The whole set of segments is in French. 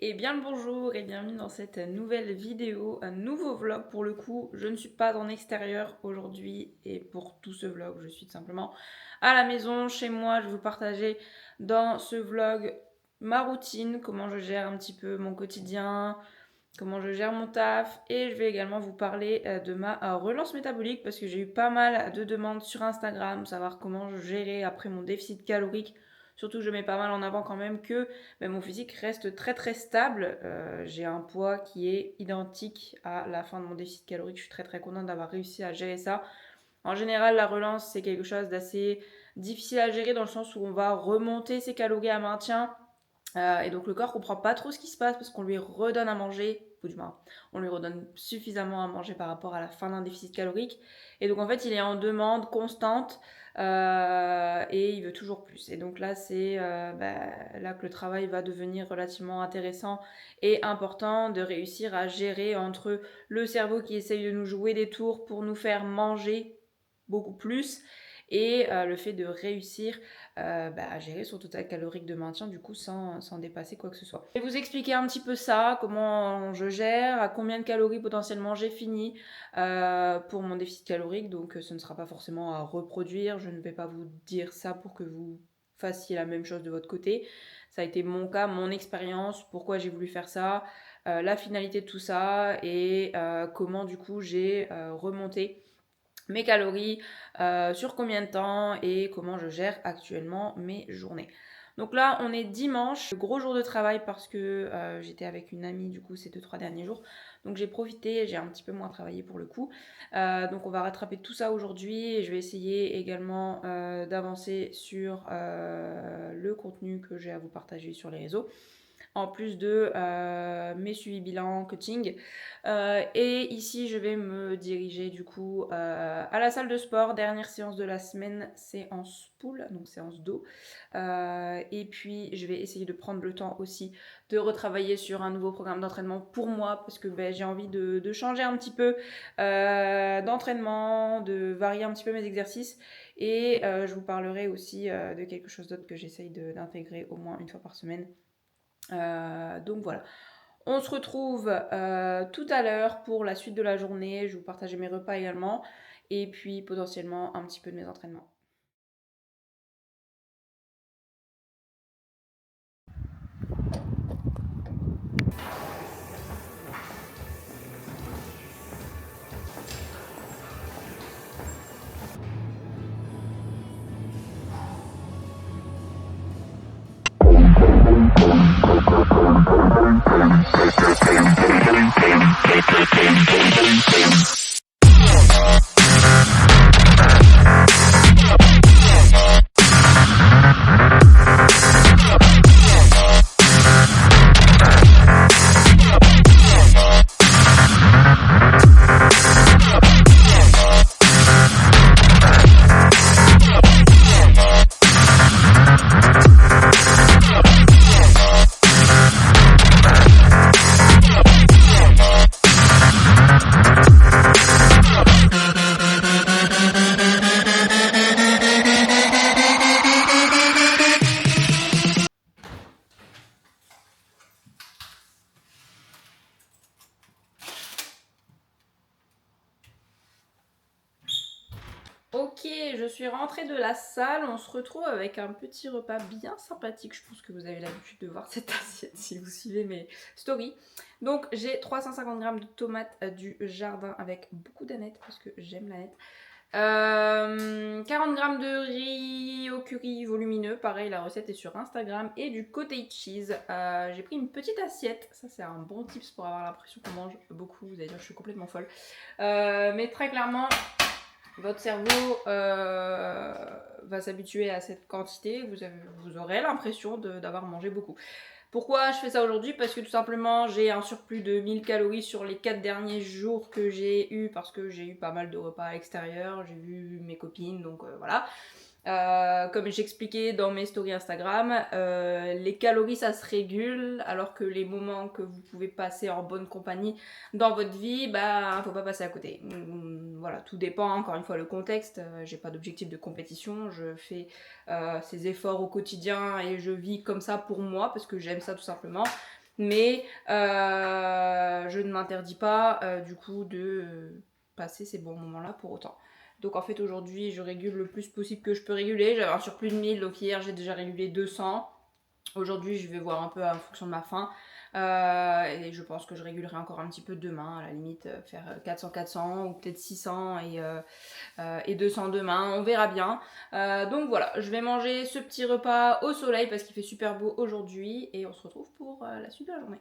Et bien le bonjour et bienvenue dans cette nouvelle vidéo, un nouveau vlog pour le coup. Je ne suis pas en extérieur aujourd'hui et pour tout ce vlog, je suis tout simplement à la maison, chez moi. Je vais vous partager dans ce vlog ma routine, comment je gère un petit peu mon quotidien, comment je gère mon taf et je vais également vous parler de ma relance métabolique parce que j'ai eu pas mal de demandes sur Instagram, savoir comment je gérais après mon déficit calorique. Surtout, je mets pas mal en avant quand même que mon physique reste très très stable. J'ai un poids qui est identique à la fin de mon déficit calorique. Je suis très très contente d'avoir réussi à gérer ça. En général, la relance, c'est quelque chose d'assez difficile à gérer dans le sens où on va remonter ses calories à maintien. Et donc le corps comprend pas trop ce qui se passe parce qu'on lui redonne à manger, ou du moins on lui redonne suffisamment à manger par rapport à la fin d'un déficit calorique. Et donc en fait il est en demande constante et il veut toujours plus. Et donc là c'est là que le travail va devenir relativement intéressant et important de réussir à gérer entre le cerveau qui essaye de nous jouer des tours pour nous faire manger beaucoup plus et le fait de réussir à gérer son total calorique de maintien du coup sans dépasser quoi que ce soit. Je vais vous expliquer un petit peu ça, comment je gère, à combien de calories potentiellement j'ai fini pour mon déficit calorique, donc ce ne sera pas forcément à reproduire, je ne vais pas vous dire ça pour que vous fassiez la même chose de votre côté. Ça a été mon cas, mon expérience, pourquoi j'ai voulu faire ça, la finalité de tout ça et comment du coup j'ai remonté mes calories, sur combien de temps et comment je gère actuellement mes journées. Donc là, on est dimanche, gros jour de travail parce que j'étais avec une amie du coup ces 2-3 derniers jours. Donc j'ai profité, j'ai un petit peu moins travaillé pour le coup. Donc on va rattraper tout ça aujourd'hui et je vais essayer également d'avancer sur le contenu que j'ai à vous partager sur les réseaux en plus de mes suivis bilan coaching. Et ici, je vais me diriger du coup à la salle de sport. Dernière séance de la semaine, séance pool, donc séance dos. Et puis, je vais essayer de prendre le temps aussi de retravailler sur un nouveau programme d'entraînement pour moi parce que j'ai envie de changer un petit peu d'entraînement, de varier un petit peu mes exercices. Et je vous parlerai aussi de quelque chose d'autre que j'essaye d'intégrer au moins une fois par semaine. Donc voilà. On se retrouve tout à l'heure pour la suite de la journée. Je vais vous partager mes repas également. Et puis potentiellement un petit peu de mes entraînements. Ok, je suis rentrée de la salle, on se retrouve avec un petit repas bien sympathique. Je pense que vous avez l'habitude de voir cette assiette si vous suivez mes stories. Donc j'ai 350 g de tomates du jardin avec beaucoup d'anettes parce que j'aime l'aneth. 40 g de riz au curry volumineux, pareil la recette est sur Instagram, et du cottage cheese. J'ai pris une petite assiette, ça c'est un bon tips pour avoir l'impression qu'on mange beaucoup, vous allez dire que je suis complètement folle. Mais très clairement, votre cerveau va s'habituer à cette quantité, vous aurez l'impression d'avoir mangé beaucoup. Pourquoi je fais ça aujourd'hui? Parce que tout simplement j'ai un surplus de 1000 calories sur les 4 derniers jours que j'ai eu parce que j'ai eu pas mal de repas à l'extérieur, j'ai vu mes copines, donc voilà. Comme j'expliquais dans mes stories Instagram, les calories ça se régule alors que les moments que vous pouvez passer en bonne compagnie dans votre vie, faut pas passer à côté. Voilà, tout dépend, encore une fois, le contexte. J'ai pas d'objectif de compétition, je fais ces efforts au quotidien et je vis comme ça pour moi parce que j'aime ça tout simplement. Mais je ne m'interdis pas du coup de passer ces bons moments-là pour autant. Donc en fait aujourd'hui je régule le plus possible que je peux réguler. J'avais un surplus de 1000, donc hier j'ai déjà régulé 200. Aujourd'hui je vais voir un peu en fonction de ma faim. Et je pense que je régulerai encore un petit peu demain, à la limite faire 400 ou peut-être 600 et 200 demain, on verra bien. Donc voilà, je vais manger ce petit repas au soleil parce qu'il fait super beau aujourd'hui et on se retrouve pour la suite de la journée.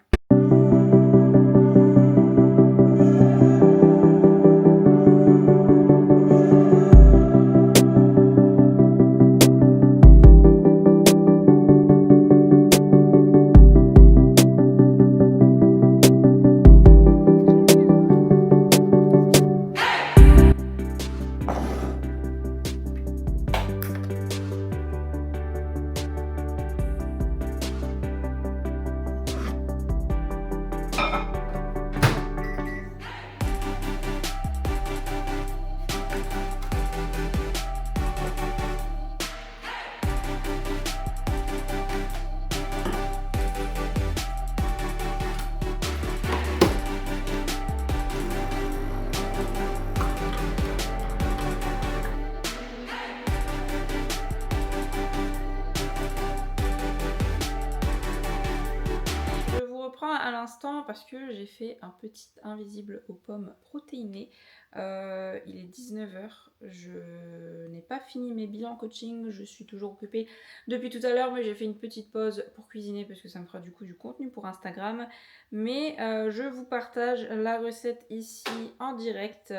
Je vous reprends à l'instant parce que j'ai fait un petit invisible aux pommes protéinées. Il est 19h, je n'ai pas fini mes bilans coaching, je suis toujours occupée depuis tout à l'heure, mais j'ai fait une petite pause pour cuisiner parce que ça me fera du coup du contenu pour Instagram. Mais je vous partage la recette ici en direct.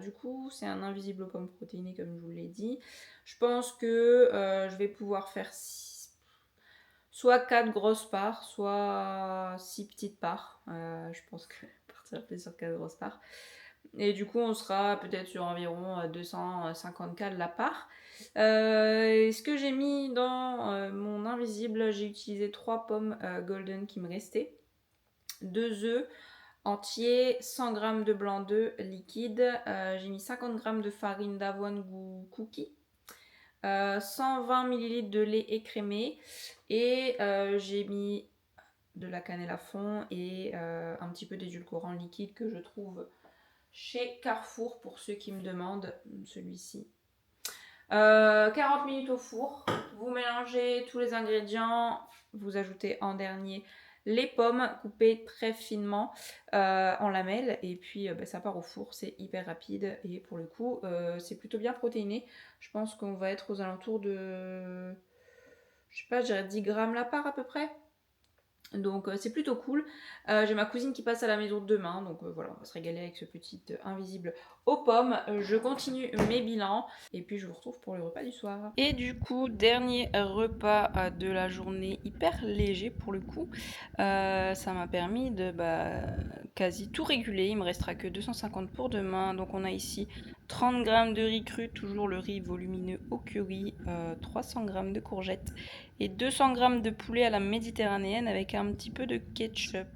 Du coup, c'est un invisible aux pommes protéinées comme je vous l'ai dit. Je pense que je vais pouvoir faire soit 4 grosses parts, soit 6 petites parts. Je pense que partir plus sur 4 grosses parts. Et du coup, on sera peut-être sur environ 250 de la part. Ce que j'ai mis dans mon invisible, j'ai utilisé 3 pommes golden qui me restaient, 2 œufs entiers, 100 g de blanc d'œuf liquide, j'ai mis 50 g de farine d'avoine goût cookie, 120 ml de lait écrémé et j'ai mis de la cannelle à fond et un petit peu d'édulcorant liquide que je trouve chez Carrefour pour ceux qui me demandent celui-ci. 40 minutes au four, vous mélangez tous les ingrédients, vous ajoutez en dernier les pommes coupées très finement en lamelles et puis ça part au four, c'est hyper rapide et pour le coup c'est plutôt bien protéiné. Je pense qu'on va être aux alentours de, je sais pas, je dirais 10 grammes la part à peu près. Donc c'est plutôt cool. J'ai ma cousine qui passe à la maison demain, donc voilà, on va se régaler avec ce petit invisible aux pommes. Je continue mes bilans et puis je vous retrouve pour le repas du soir. Et du coup, dernier repas de la journée, hyper léger pour le coup. Ça m'a permis de quasi tout réguler. Il me restera que 250 pour demain. Donc on a ici 30 g de riz cru, toujours le riz volumineux au curry, 300 g de courgettes et 200 g de poulet à la méditerranéenne avec un petit peu de ketchup.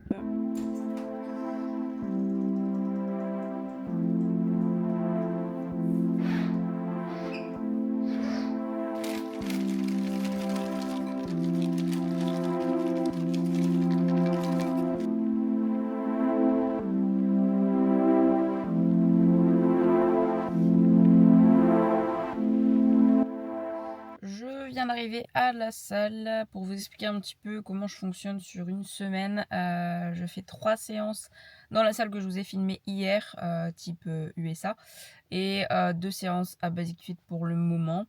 Je viens d'arriver à la salle pour vous expliquer un petit peu comment je fonctionne sur une semaine. Je fais 3 séances dans la salle que je vous ai filmée hier, type USA, et 2 séances à Basic Fit pour le moment.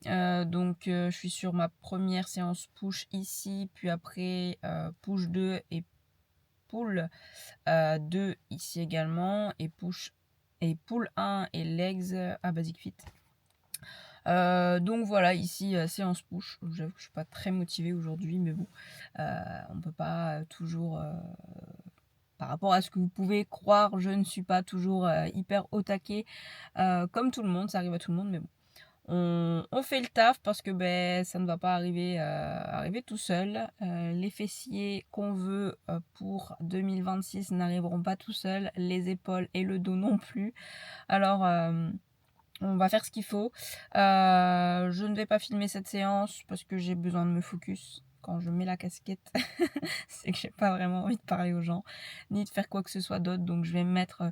Donc je suis sur ma première séance push ici, puis après push 2 et pull 2 ici également, et pull 1 et legs à Basic Fit. Donc voilà, ici séance push. J'avoue que je suis pas très motivée aujourd'hui, mais bon, on peut pas toujours, par rapport à ce que vous pouvez croire, je ne suis pas toujours hyper au taquet comme tout le monde, ça arrive à tout le monde, mais bon. On fait le taf parce que ça ne va pas arriver tout seul. Les fessiers qu'on veut pour 2026 n'arriveront pas tout seuls, les épaules et le dos non plus. Alors on va faire ce qu'il faut. Je ne vais pas filmer cette séance parce que j'ai besoin de me focus quand je mets la casquette, c'est que j'ai pas vraiment envie de parler aux gens, ni de faire quoi que ce soit d'autre. Donc je vais me mettre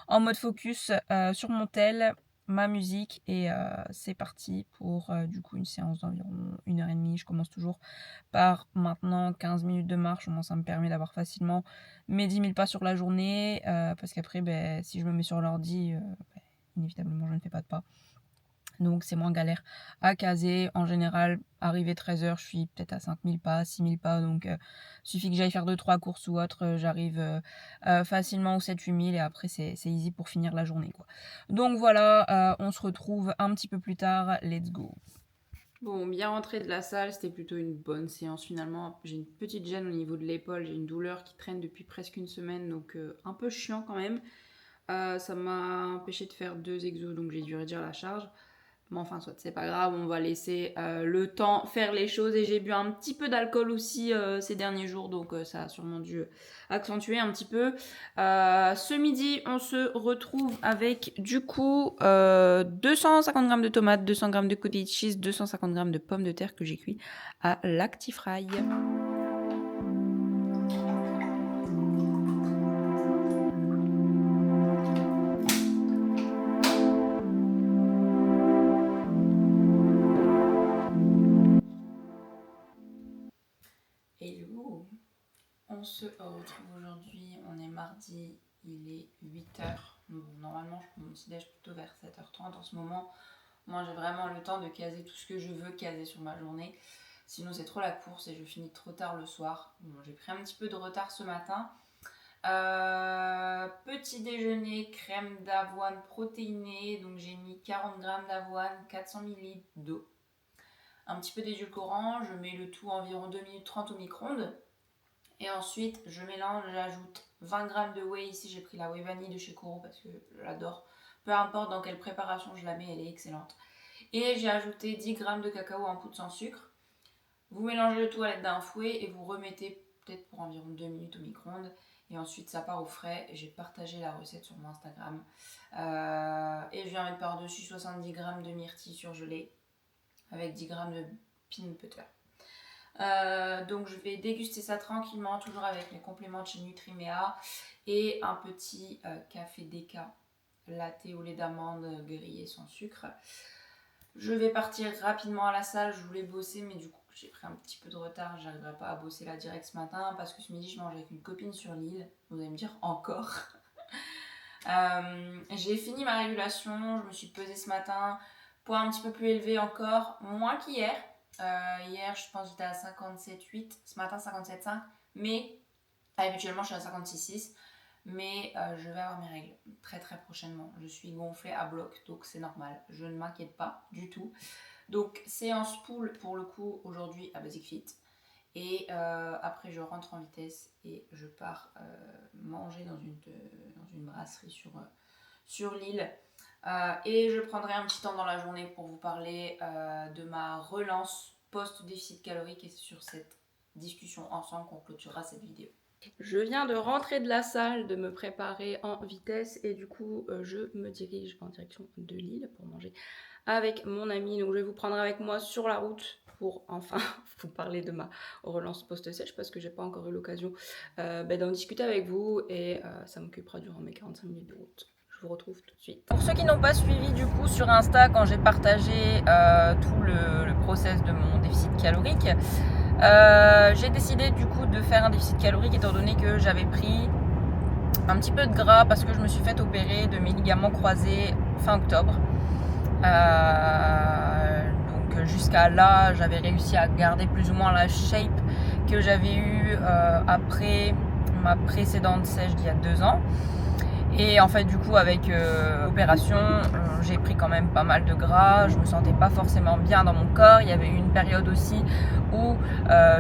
en mode focus sur mon tel, ma musique, et c'est parti pour du coup une séance d'environ 1h30. Je commence toujours par maintenant 15 minutes de marche. Au moins ça me permet d'avoir facilement mes 10 000 pas sur la journée, parce qu'après si je me mets sur l'ordi, inévitablement je ne fais pas de pas. Donc c'est moins galère à caser. En général, arrivé 13h, je suis peut-être à 5000 pas, 6000 pas. Donc suffit que j'aille faire 2-3 courses ou autre, j'arrive facilement aux 7-8000 et après c'est easy pour finir la journée, quoi. Donc voilà, on se retrouve un petit peu plus tard. Let's go. Bon, bien rentré de la salle, c'était plutôt une bonne séance finalement. J'ai une petite gêne au niveau de l'épaule, j'ai une douleur qui traîne depuis presque une semaine, donc un peu chiant quand même. Ça m'a empêché de faire 2 exos, donc j'ai dû réduire la charge. Mais enfin, soit c'est pas grave, on va laisser le temps faire les choses. Et j'ai bu un petit peu d'alcool aussi ces derniers jours, donc ça a sûrement dû accentuer un petit peu. Ce midi, on se retrouve avec du coup 250 g de tomates, 200 g de cottage cheese, 250 g de pommes de terre que j'ai cuit à l'Actifry. Hello, on se retrouve aujourd'hui, on est mardi, il est 8h. Bon, normalement je prends mon petit déj plutôt vers 7h30 en ce moment. Moi j'ai vraiment le temps de caser tout ce que je veux caser sur ma journée. Sinon c'est trop la course et je finis trop tard le soir. Bon, j'ai pris un petit peu de retard ce matin. Petit déjeuner, crème d'avoine protéinée. Donc j'ai mis 40 g d'avoine, 400 ml d'eau. Un petit peu d'édulcorant, je mets le tout environ 2 minutes 30 au micro-ondes. Et ensuite, je mélange, j'ajoute 20 g de whey. Ici, j'ai pris la whey vanille de chez Koro parce que je l'adore. Peu importe dans quelle préparation je la mets, elle est excellente. Et j'ai ajouté 10 g de cacao en poudre sans sucre. Vous mélangez le tout à l'aide d'un fouet et vous remettez peut-être pour environ 2 minutes au micro-ondes. Et ensuite, ça part au frais. J'ai partagé la recette sur mon Instagram. Et je viens mettre par-dessus 70 g de myrtille surgelée avec 10 g de peanut butter. Donc je vais déguster ça tranquillement, toujours avec les compléments de chez Nutrimea et un petit café déca latte au lait d'amande grillé sans sucre. Je vais partir rapidement à la salle, je voulais bosser mais du coup j'ai pris un petit peu de retard, j'arriverai pas à bosser là direct ce matin parce que ce midi je mange avec une copine sur l'île. Vous allez me dire encore. J'ai fini ma régulation, je me suis pesée ce matin, poids un petit peu plus élevé encore, moins qu'hier. Hier je pense que j'étais à 57,8, ce matin 57,5, mais habituellement je suis à 56,6, mais je vais avoir mes règles très très prochainement. Je suis gonflée à bloc, donc c'est normal, je ne m'inquiète pas du tout. Donc séance pool pour le coup aujourd'hui à Basic Fit, et après je rentre en vitesse et je pars manger dans une brasserie sur l'île. Et je prendrai un petit temps dans la journée pour vous parler de ma relance post-déficit calorique, et c'est sur cette discussion ensemble qu'on clôturera cette vidéo. Je viens de rentrer de la salle, de me préparer en vitesse et du coup je me dirige en direction de l'île pour manger avec mon ami. Donc je vais vous prendre avec moi sur la route pour enfin vous parler de ma relance post-sèche parce que j'ai pas encore eu l'occasion d'en discuter avec vous et ça m'occupera durant mes 45 minutes de route. Je vous retrouve tout de suite. Pour ceux qui n'ont pas suivi du coup sur Insta quand j'ai partagé tout le process de mon déficit calorique, j'ai décidé du coup de faire un déficit calorique étant donné que j'avais pris un petit peu de gras parce que je me suis fait opérer de mes ligaments croisés fin octobre. Donc jusqu'à là j'avais réussi à garder plus ou moins la shape que j'avais eue après ma précédente sèche d'il y a 2 ans. Et en fait du coup avec l'opération j'ai pris quand même pas mal de gras, je me sentais pas forcément bien dans mon corps. Il y avait eu une période aussi où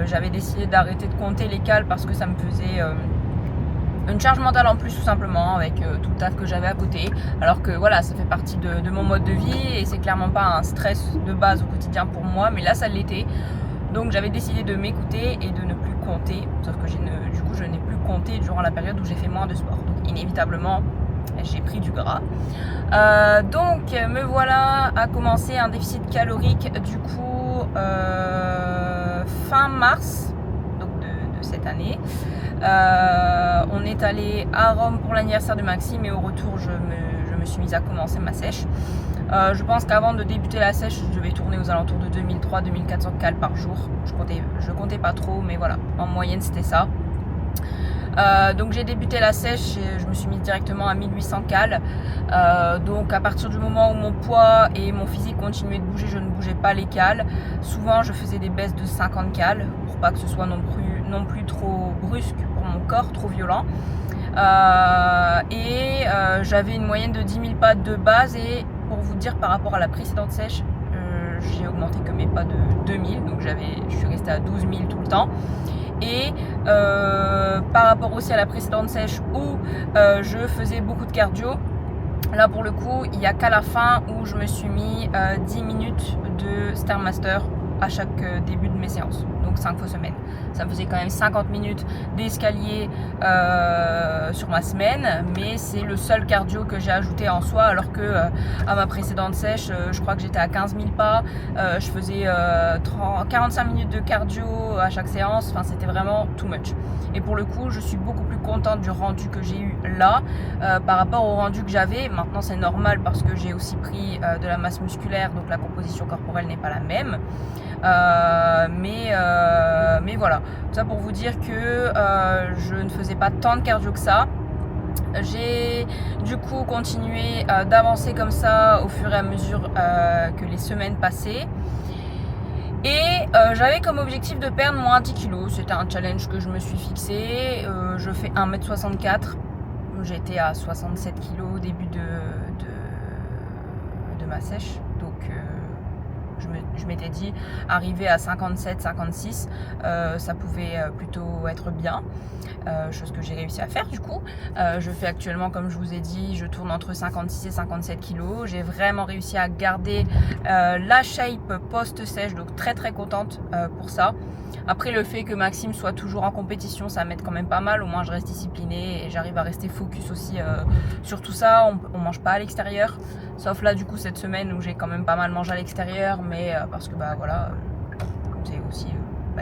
j'avais décidé d'arrêter de compter les cales parce que ça me faisait une charge mentale en plus tout simplement avec tout le taf que j'avais à côté. Alors que voilà, ça fait partie de mon mode de vie et c'est clairement pas un stress de base au quotidien pour moi, mais là ça l'était. Donc j'avais décidé de m'écouter et de ne plus compter, sauf que du coup je n'ai plus compté durant la période où j'ai fait moins de sport. Donc inévitablement j'ai pris du gras. Donc me voilà à commencer un déficit calorique du coup fin mars donc de cette année. On est allé à Rome pour l'anniversaire de Maxime et au retour je me suis mise à commencer ma sèche. Je pense qu'avant de débuter la sèche, je devais tourner aux alentours de 2300-2400 cales par jour. Je comptais pas trop, mais voilà, en moyenne c'était ça. Donc j'ai débuté la sèche et je me suis mise directement à 1800 cales. Donc à partir du moment où mon poids et mon physique continuaient de bouger, je ne bougeais pas les cales. Souvent je faisais des baisses de 50 cales pour pas que ce soit non plus trop brusque pour mon corps, trop violent. J'avais une moyenne de 10 000 pas de base et pour vous dire par rapport à la précédente sèche, j'ai augmenté que mes pas de 2000, donc je suis restée à 12 000 tout le temps. Et par rapport aussi à la précédente sèche où je faisais beaucoup de cardio, là pour le coup il n'y a qu'à la fin où je me suis mis 10 minutes de Stairmaster à chaque début de mes séances, donc 5 fois semaine. Ça me faisait quand même 50 minutes d'escalier sur ma semaine, mais c'est le seul cardio que j'ai ajouté en soi, alors que à ma précédente sèche, je crois que j'étais à 15 000 pas, je faisais 45 minutes de cardio à chaque séance, enfin c'était vraiment too much. Et pour le coup, je suis beaucoup plus contente du rendu que j'ai eu là par rapport au rendu que j'avais. Maintenant c'est normal parce que j'ai aussi pris de la masse musculaire, donc la composition corporelle n'est pas la même. Mais voilà, tout ça pour vous dire que je ne faisais pas tant de cardio que ça. J'ai du coup continué d'avancer comme ça au fur et à mesure que les semaines passaient. Et j'avais comme objectif de perdre moins 10 kg. C'était un challenge que je me suis fixé. Je fais 1m64. J'étais à 67 kg au début de ma sèche. Donc je m'étais dit, arriver à 57-56, ça pouvait plutôt être bien, chose que j'ai réussi à faire du coup. Je fais actuellement, comme je vous ai dit, je tourne entre 56 et 57 kg. J'ai vraiment réussi à garder la shape post-sèche, donc très très contente pour ça. Après, le fait que Maxime soit toujours en compétition, ça m'aide quand même pas mal. Au moins, je reste disciplinée et j'arrive à rester focus aussi sur tout ça. On mange pas à l'extérieur, sauf là du coup cette semaine où j'ai quand même pas mal mangé à l'extérieur, mais parce que bah voilà, c'est aussi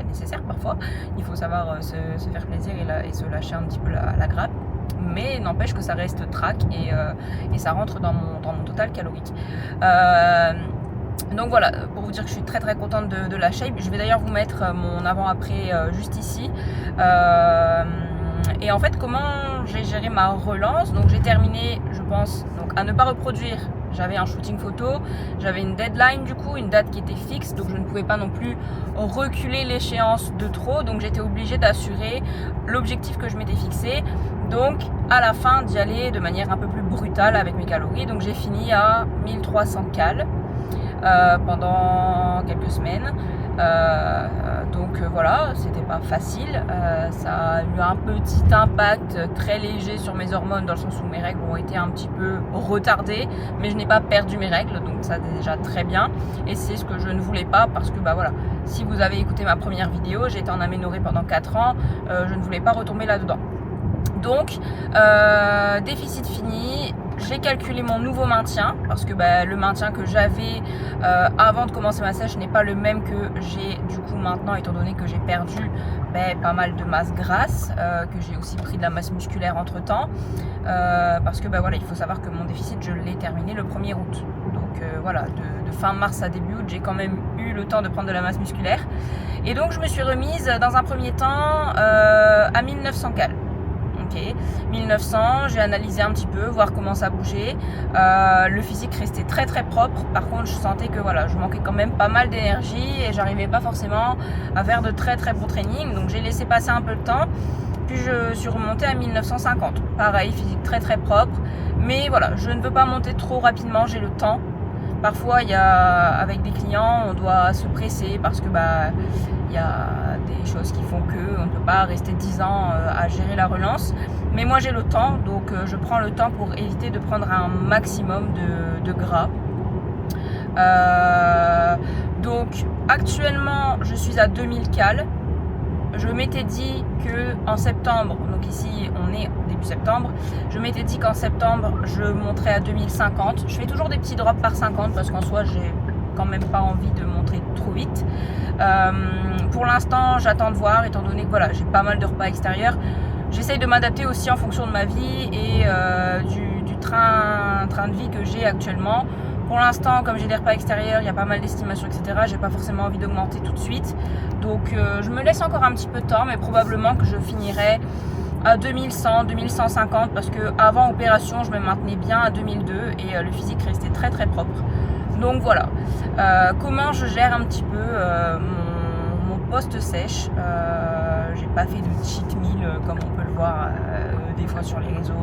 nécessaire parfois. Il faut savoir se faire plaisir et se lâcher un petit peu la grappe. Mais n'empêche que ça reste track et ça rentre dans mon total calorique. Donc voilà, pour vous dire que je suis très très contente de la shape. Je vais d'ailleurs vous mettre mon avant-après juste ici. Et en fait, comment j'ai géré ma relance? Donc j'ai terminé, je pense, donc à ne pas reproduire. J'avais un shooting photo, j'avais une deadline du coup, une date qui était fixe, donc je ne pouvais pas non plus reculer l'échéance de trop. Donc j'étais obligée d'assurer l'objectif que je m'étais fixé. Donc à la fin d'y aller de manière un peu plus brutale avec mes calories. Donc j'ai fini à 1300 cales. Pendant quelques semaines, donc voilà, c'était pas facile, ça a eu un petit impact très léger sur mes hormones dans le sens où mes règles ont été un petit peu retardées, mais je n'ai pas perdu mes règles, donc ça c'est déjà très bien et c'est ce que je ne voulais pas parce que bah voilà, si vous avez écouté ma première vidéo, j'ai été en aménorrhée pendant 4 ans, je ne voulais pas retomber là-dedans. Donc déficit fini. J'ai calculé mon nouveau maintien parce que le maintien que j'avais avant de commencer ma sèche n'est pas le même que j'ai du coup maintenant, étant donné que j'ai perdu pas mal de masse grasse, que j'ai aussi pris de la masse musculaire entre temps, parce que voilà, il faut savoir que mon déficit je l'ai terminé le 1er août, donc voilà, de fin mars à début août j'ai quand même eu le temps de prendre de la masse musculaire et donc je me suis remise dans un premier temps à 1900 cales. Ok, 1900, j'ai analysé un petit peu, voir comment ça bougeait. Le physique restait très très propre. Par contre, je sentais que voilà, je manquais quand même pas mal d'énergie et j'arrivais pas forcément à faire de très très bons trainings. Donc j'ai laissé passer un peu le temps. Puis je suis remontée à 1950. Pareil, physique très très propre. Mais voilà, je ne veux pas monter trop rapidement, j'ai le temps. Parfois, avec des clients, on doit se presser parce que il y a des choses qui font qu'on ne peut pas rester 10 ans à gérer la relance. Mais moi, j'ai le temps, donc je prends le temps pour éviter de prendre un maximum de gras. Donc, actuellement, je suis à 2000 cales. Je m'étais dit qu'en septembre, donc ici on est début septembre, je m'étais dit qu'en septembre je monterais à 2050. Je fais toujours des petits drops par 50 parce qu'en soi j'ai quand même pas envie de montrer trop vite. Pour l'instant, j'attends de voir, étant donné que voilà, j'ai pas mal de repas extérieurs. J'essaye de m'adapter aussi en fonction de ma vie et du train de vie que j'ai actuellement. Pour l'instant, comme j'ai des repas extérieurs, il y a pas mal d'estimations, etc. J'ai pas forcément envie d'augmenter tout de suite. Donc je me laisse encore un petit peu de temps, mais probablement que je finirai à 2100, 2150 parce que avant opération, je me maintenais bien à 2002 et le physique restait très très propre. Donc voilà. Comment je gère un petit peu mon post-sèche. J'ai pas fait de cheat meal comme on peut le voir des fois sur les réseaux.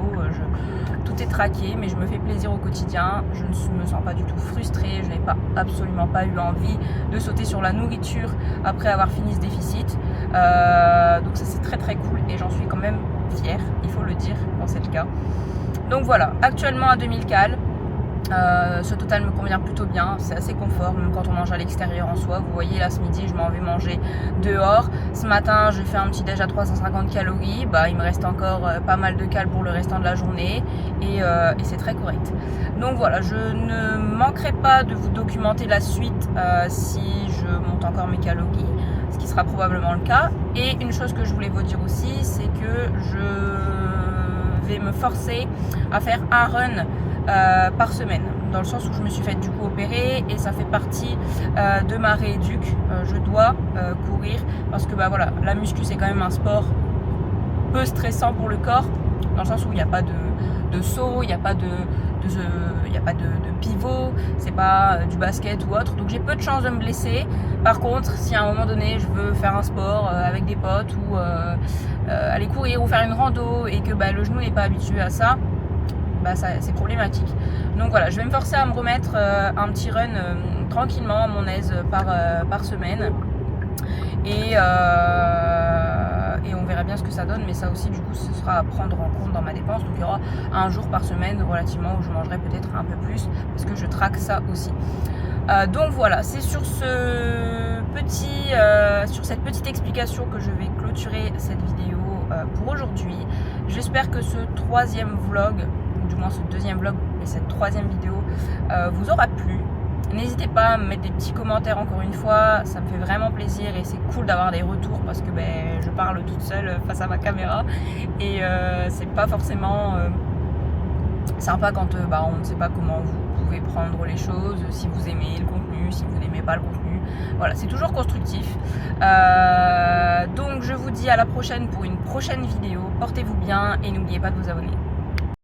Tout est traqué, mais je me fais plaisir au quotidien. Je ne me sens pas du tout frustrée. Je n'ai absolument pas eu envie de sauter sur la nourriture après avoir fini ce déficit. Donc ça c'est très très cool et j'en suis quand même fière, il faut le dire quand c'est le cas. Donc voilà, actuellement à 2000 cales. Ce total me convient plutôt bien, c'est assez confort même quand on mange à l'extérieur en soi. Vous voyez là ce midi je m'en vais manger dehors. Ce matin j'ai fait un petit déj à 350 calories, il me reste encore pas mal de cales pour le restant de la journée et c'est très correct. Donc voilà, je ne manquerai pas de vous documenter la suite si je monte encore mes calories, ce qui sera probablement le cas. Et une chose que je voulais vous dire aussi, c'est que je vais me forcer à faire un run par semaine, dans le sens où je me suis fait du coup opérer et ça fait partie de ma rééduc. Je dois courir parce que voilà, la muscu c'est quand même un sport peu stressant pour le corps, dans le sens où il n'y a pas de saut, il n'y a pas de pivot, c'est pas du basket ou autre, donc j'ai peu de chances de me blesser. Par contre, si à un moment donné je veux faire un sport avec des potes ou aller courir ou faire une rando et que le genou n'est pas habitué à ça, c'est problématique. Donc voilà, je vais me forcer à me remettre un petit run tranquillement à mon aise par semaine et on verra bien ce que ça donne, mais ça aussi du coup ce sera à prendre en compte dans ma dépense. Donc il y aura un jour par semaine relativement où je mangerai peut-être un peu plus parce que je traque ça aussi. Donc voilà, c'est sur cette petite explication que je vais clôturer cette vidéo pour aujourd'hui. J'espère que ce troisième vlog, ou du moins ce deuxième vlog et cette troisième vidéo vous aura plu. N'hésitez pas à me mettre des petits commentaires encore une fois, ça me fait vraiment plaisir et c'est cool d'avoir des retours parce que je parle toute seule face à ma caméra et c'est pas forcément sympa quand on ne sait pas comment vous pouvez prendre les choses, si vous aimez le contenu, si vous n'aimez pas le contenu. Voilà, c'est toujours constructif. Donc je vous dis à la prochaine pour une prochaine vidéo. Portez-vous bien et n'oubliez pas de vous abonner.